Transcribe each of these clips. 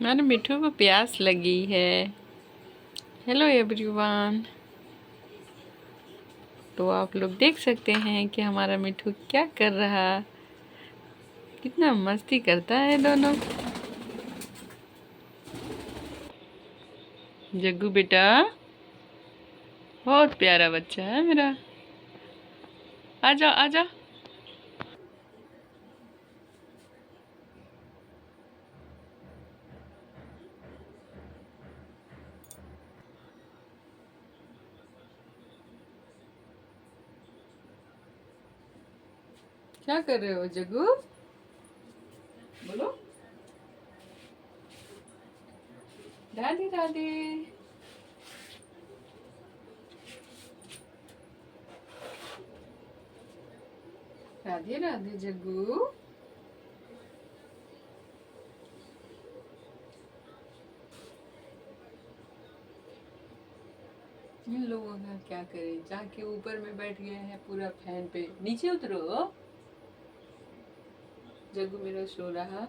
मेरे मिठू को प्यास लगी है। Hello everyone. तो आप लोग देख सकते हैं कि हमारा मिठू क्या कर रहा, कितना मस्ती करता है दोनों। जग्गू बेटा बहुत प्यारा बच्चा है मेरा। आजा आजा। क्या कर रहे हो जग्गू? बोलो। राधे राधे। राधे राधे जग्गू। इन लोगों का क्या करें, जाके ऊपर में बैठ गए हैं पूरा फैन पे। नीचे उतरो। जग्गू मेरा सो रहा।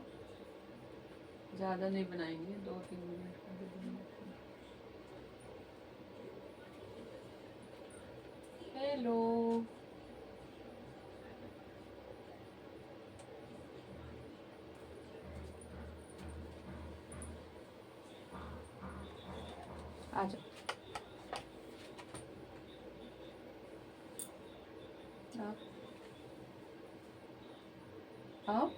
ज्यादा नहीं बनाएंगे, 2-3 मिनट का वीडियो। हेलो। आजा। आओ आओ।